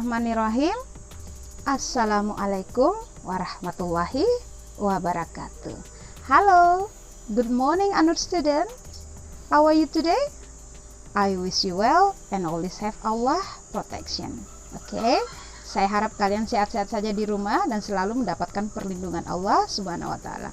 Bismillahirrahmanirrahim. Assalamualaikum warahmatullahi wabarakatuh. Hello, good morning Anur student. How are you today? I wish you well and always have Allah protection. Oke, saya harap kalian sehat-sehat saja di rumah dan selalu mendapatkan perlindungan Allah Subhanahu wa taala.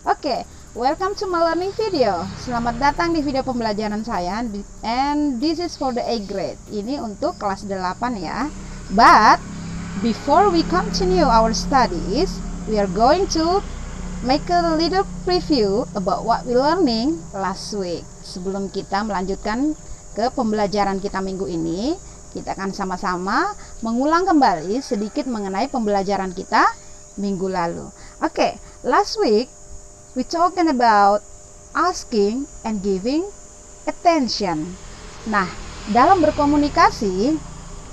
Oke, welcome to my learning video. Selamat datang di video pembelajaran saya, and this is for the A grade. Ini untuk kelas 8 ya. But before we continue our studies, we are going to make a little preview about what we learning last week. Sebelum kita melanjutkan ke pembelajaran kita minggu ini, kita akan sama-sama mengulang kembali sedikit mengenai pembelajaran kita minggu lalu. Oke, last week we talking about asking and giving attention. Nah, dalam berkomunikasi,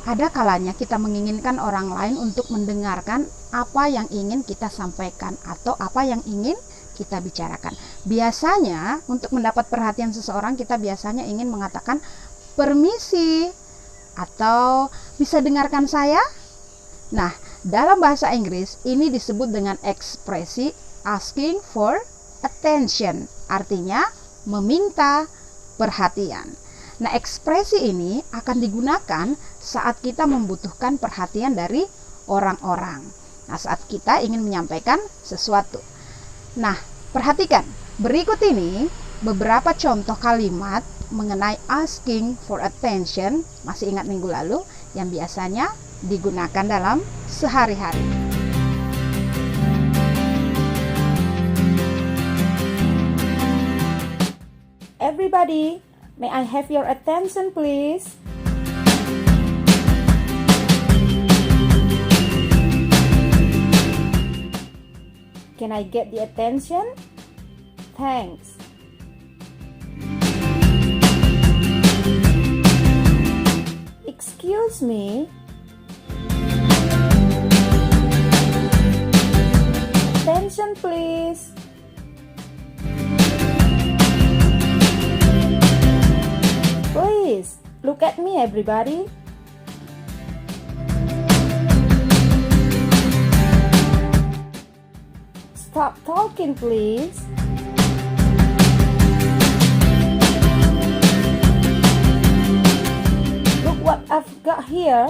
ada kalanya kita menginginkan orang lain untuk mendengarkan apa yang ingin kita sampaikan atau apa yang ingin kita bicarakan. Biasanya, untuk mendapat perhatian seseorang, kita biasanya ingin mengatakan permisi atau bisa dengarkan saya. Nah, dalam bahasa Inggris ini disebut dengan ekspresi asking for attention, artinya meminta perhatian. Nah, ekspresi ini akan digunakan saat kita membutuhkan perhatian dari orang-orang. Nah, saat kita ingin menyampaikan sesuatu. Nah, perhatikan, berikut ini beberapa contoh kalimat mengenai asking for attention, masih ingat minggu lalu, yang biasanya digunakan dalam sehari-hari. Everybody, may I have your attention please? Can I get the attention? Thanks. Excuse me. Attention please. Please, look at me everybody. Stop talking please. Look what I've got here.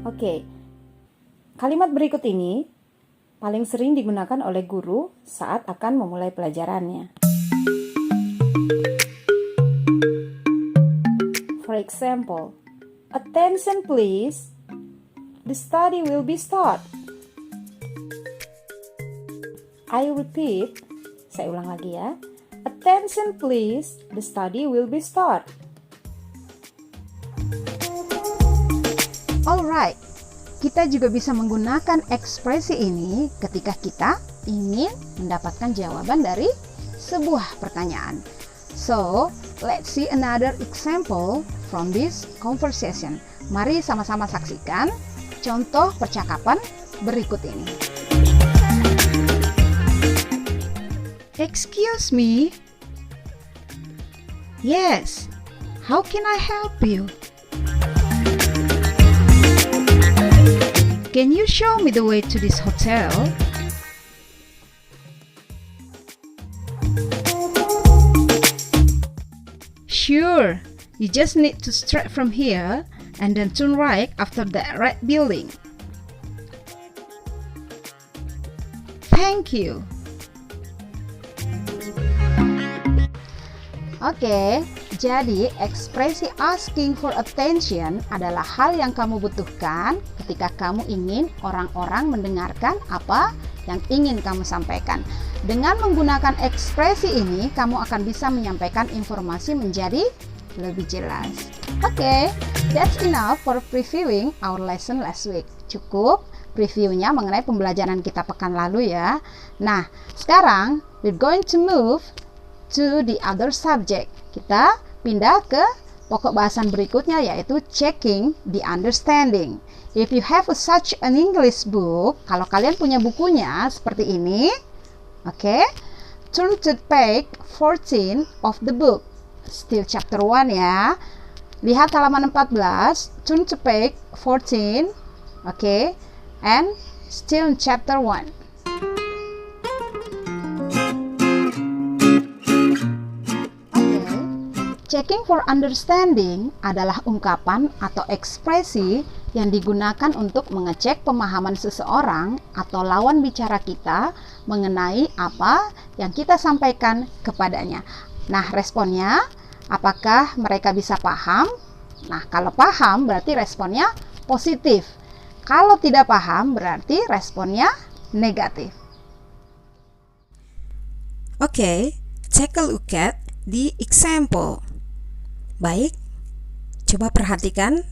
Oke, kalimat berikut ini paling sering digunakan oleh guru saat akan memulai pelajarannya. For example, attention please, the study will be start. I repeat, saya ulang lagi ya. Attention please, the study will be start. Alright, kita juga bisa menggunakan ekspresi ini ketika kita ingin mendapatkan jawaban dari sebuah pertanyaan. So, let's see another example from this conversation. Mari sama-sama saksikan contoh percakapan berikut ini. Excuse me. Yes, how can I help you? Can you show me the way to this hotel? Sure, you just need to straight from here and then turn right after that red building. Thank you. Oke, jadi ekspresi asking for attention adalah hal yang kamu butuhkan ketika kamu ingin orang-orang mendengarkan apa yang ingin kamu sampaikan. Dengan menggunakan ekspresi ini, kamu akan bisa menyampaikan informasi menjadi lebih jelas. Oke, that's enough for previewing our lesson last week. Cukup previewnya mengenai pembelajaran kita pekan lalu ya. Nah, sekarang we're going to move to the other subject. Kita pindah ke pokok bahasan berikutnya, yaitu checking the understanding. If you have such an English book, kalau kalian punya bukunya seperti ini, oke, turn to page 14 of the book. Still chapter 1 ya. Lihat halaman 14, turn to page 14. Okay, and still in chapter 1. Checking for understanding adalah ungkapan atau ekspresi yang digunakan untuk mengecek pemahaman seseorang atau lawan bicara kita mengenai apa yang kita sampaikan kepadanya. Nah, responnya, apakah mereka bisa paham? Nah, kalau paham berarti responnya positif. Kalau tidak paham berarti responnya negatif. Okay, take a look at the example. Baik, coba perhatikan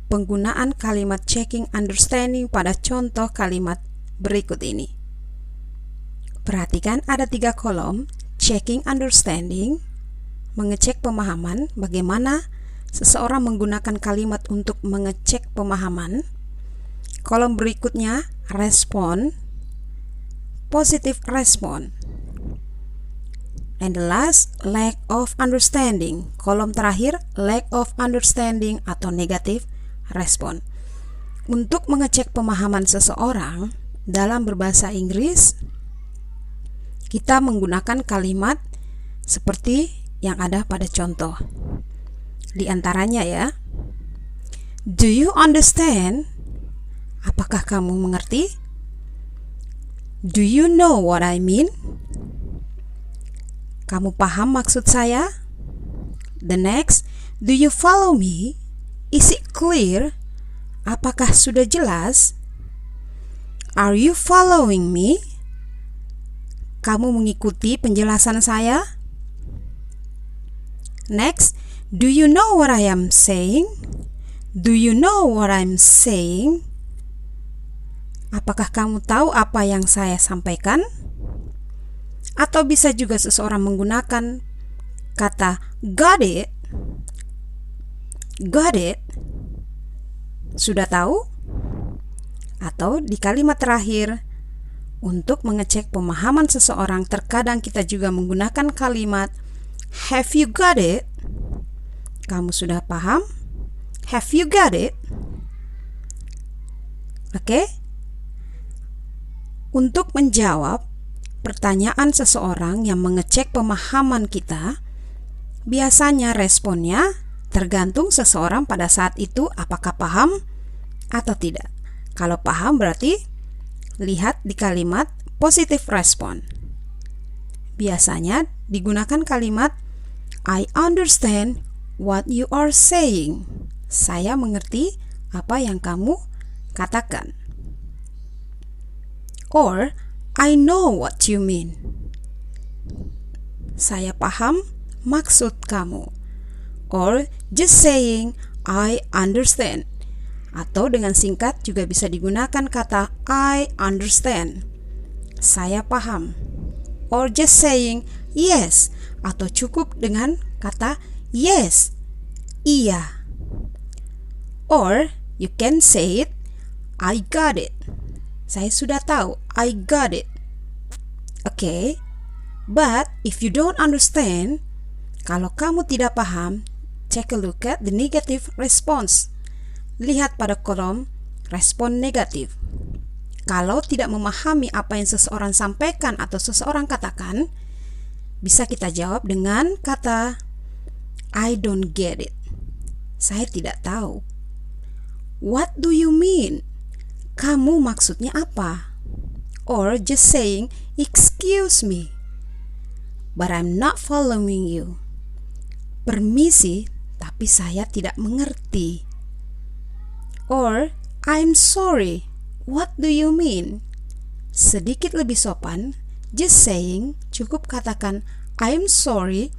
penggunaan kalimat checking understanding pada contoh kalimat berikut ini. Perhatikan ada 3 kolom, checking understanding, mengecek pemahaman, bagaimana seseorang menggunakan kalimat untuk mengecek pemahaman. Kolom berikutnya, respon, positive respon. And the last, lack of understanding. Kolom terakhir, lack of understanding atau negative respon. Untuk mengecek pemahaman seseorang dalam berbahasa Inggris, kita menggunakan kalimat seperti yang ada pada contoh. Di antaranya ya, do you understand? Apakah kamu mengerti? Do you know what I mean? Kamu paham maksud saya? The next, do you follow me? Is it clear? Apakah sudah jelas? Are you following me? Kamu mengikuti penjelasan saya? Next, do you know what I am saying? Do you know what I'm saying? Apakah kamu tahu apa yang saya sampaikan? Atau bisa juga seseorang menggunakan kata got it. Got it? Sudah tahu? Atau di kalimat terakhir, untuk mengecek pemahaman seseorang, terkadang kita juga menggunakan kalimat have you got it? Kamu sudah paham? Have you got it? Oke? Untuk menjawab pertanyaan seseorang yang mengecek pemahaman kita, biasanya responnya tergantung seseorang pada saat itu apakah paham atau tidak. Kalau paham berarti lihat di kalimat positive respon. Biasanya digunakan kalimat I understand what you are saying. Saya mengerti apa yang kamu katakan. Or I know what you mean. Saya paham maksud kamu. Or just saying I understand. Atau dengan singkat juga bisa digunakan kata I understand. Saya paham. Or just saying yes. Atau cukup dengan kata yes. Iya. Or you can say it I got it. Saya sudah tahu, I got it. Okay, but if you don't understand, kalau kamu tidak paham, take a look at the negative response. Lihat pada kolom respon negatif. Kalau tidak memahami apa yang seseorang sampaikan atau seseorang katakan, bisa kita jawab dengan kata I don't get it. Saya tidak tahu. What do you mean? Kamu maksudnya apa? Or just saying, excuse me, but I'm not following you. Permisi, tapi saya tidak mengerti. Or, I'm sorry, what do you mean? Sedikit lebih sopan, just saying, cukup katakan, I'm sorry,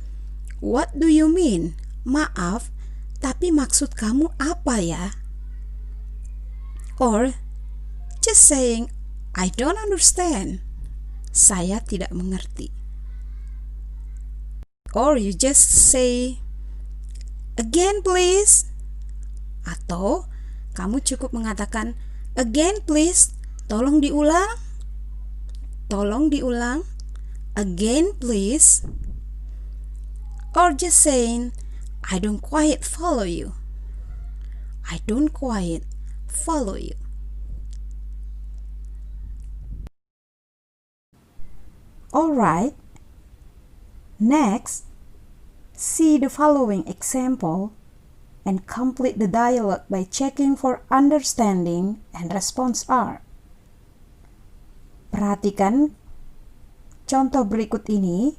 what do you mean? Maaf, tapi maksud kamu apa ya? Or, just saying, I don't understand. Saya tidak mengerti. Or you just say, again please. Atau kamu cukup mengatakan, again please. Tolong diulang. Tolong diulang. Again, please. Or just saying, I don't quite follow you. I don't quite follow you. Alright. Next, see the following example and complete the dialogue by checking for understanding and response are. Perhatikan contoh berikut ini.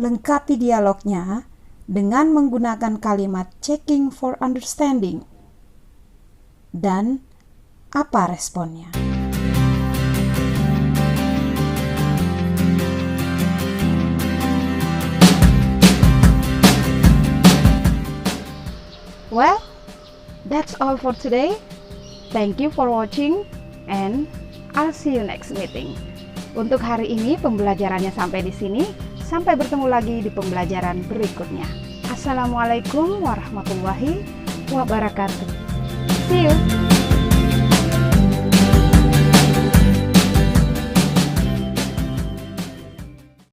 Lengkapi dialognya dengan menggunakan kalimat checking for understanding. Dan apa responnya? Well, that's all for today. Thank you for watching and I'll see you next meeting. Untuk hari ini pembelajarannya sampai di sini. Sampai bertemu lagi di pembelajaran berikutnya. Assalamualaikum warahmatullahi wabarakatuh. See you.